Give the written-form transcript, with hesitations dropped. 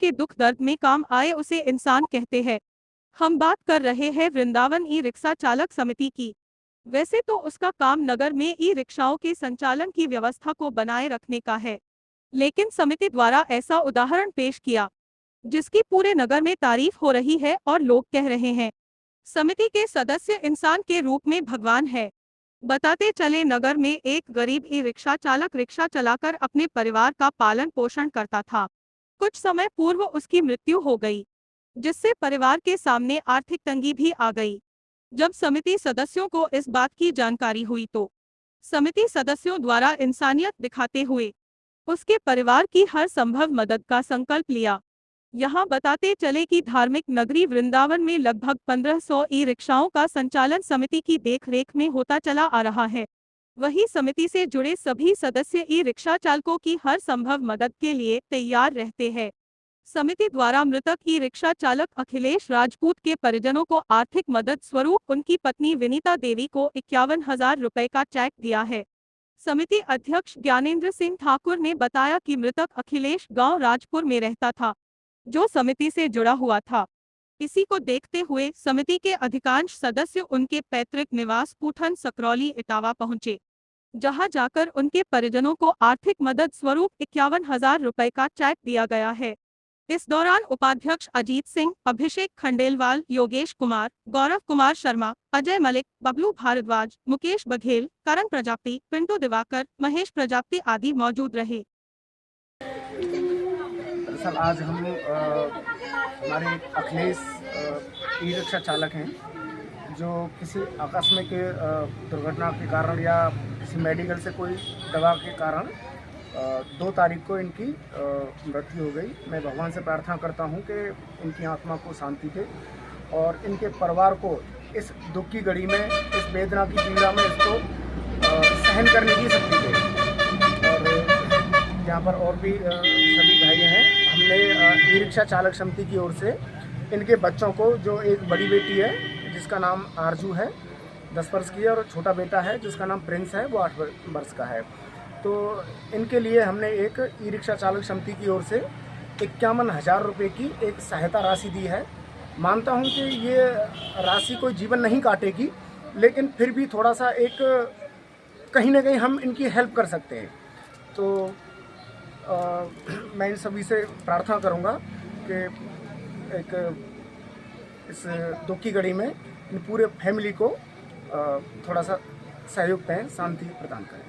के दुख दर्द में काम आए उसे इंसान कहते हैं। हम बात कर रहे हैं वृंदावन ई रिक्शा चालक समिति की। वैसे तो उसका काम नगर में ई रिक्शाओं के संचालन की व्यवस्था को बनाए रखने का है, लेकिन समिति द्वारा ऐसा उदाहरण पेश किया जिसकी पूरे नगर में तारीफ हो रही है और लोग कह रहे हैं समिति के सदस्य इंसान के रूप में भगवान है। बताते चले, नगर में एक गरीब ई रिक्शा चालक रिक्शा चलाकर अपने परिवार का पालन पोषण करता था। कुछ समय पूर्व उसकी मृत्यु हो गई, जिससे परिवार के सामने आर्थिक तंगी भी आ गई। जब समिति सदस्यों को इस बात की जानकारी हुई तो समिति सदस्यों द्वारा इंसानियत दिखाते हुए उसके परिवार की हर संभव मदद का संकल्प लिया। यहाँ बताते चले कि धार्मिक नगरी वृंदावन में लगभग 1500 ई रिक्शाओं का संचालन समिति की देखरेख में होता चला आ रहा है। वही समिति से जुड़े सभी सदस्य ई रिक्शा चालकों की हर संभव मदद के लिए तैयार रहते हैं। समिति द्वारा मृतक ई रिक्शा चालक अखिलेश राजपूत के परिजनों को आर्थिक मदद स्वरूप उनकी पत्नी विनीता देवी को 51,000 रुपए का चेक दिया है। समिति अध्यक्ष ज्ञानेंद्र सिंह ठाकुर ने बताया कि मृतक अखिलेश गांव राजपुर में रहता था, जो समिति से जुड़ा हुआ था। इसी को देखते हुए समिति के अधिकांश सदस्य उनके पैतृक निवास पूठन सकरौली इटावा पहुंचे, जहां जाकर उनके परिजनों को आर्थिक मदद स्वरूप 51,000 रुपए का चेक दिया गया है। इस दौरान उपाध्यक्ष अजीत सिंह, अभिषेक खंडेलवाल, योगेश कुमार, गौरव कुमार शर्मा, अजय मलिक, बबलू भारद्वाज, मुकेश बघेल, करण प्रजापति, पिंटू दिवाकर, महेश प्रजापति आदि मौजूद रहे। दरअसल आज हम हमारे अखिलेश ई रिक्शा चालक हैं, जो किसी आकस्मिक दुर्घटना के कारण या किसी मेडिकल से कोई दवा के कारण 2 तारीख को इनकी मृत्यु हो गई। मैं भगवान से प्रार्थना करता हूं कि इनकी आत्मा को शांति दे और इनके परिवार को इस दुख की घड़ी में, इस वेदना की पीड़ा में इसको सहन करने की शक्ति दे। और यहाँ पर और भी सभी भाई हैं। हमने ई रिक्शा चालक समिति की ओर से इनके बच्चों को, जो एक बड़ी बेटी है जिसका नाम आरजू है, 10 वर्ष की है, और छोटा बेटा है जिसका नाम प्रिंस है, वो 8 वर्ष का है। तो इनके लिए हमने एक ई रिक्शा चालक समिति की ओर से 51,000 रुपये की एक सहायता राशि दी है। मानता हूं कि ये राशि कोई जीवन नहीं काटेगी, लेकिन फिर भी थोड़ा सा एक कहीं ना कहीं हम इनकी हेल्प कर सकते हैं। तो मैं इन सभी से प्रार्थना करूंगा कि एक इस दुख की घड़ी में इन पूरे फैमिली को थोड़ा सा सहयोग दें, शांति प्रदान करें।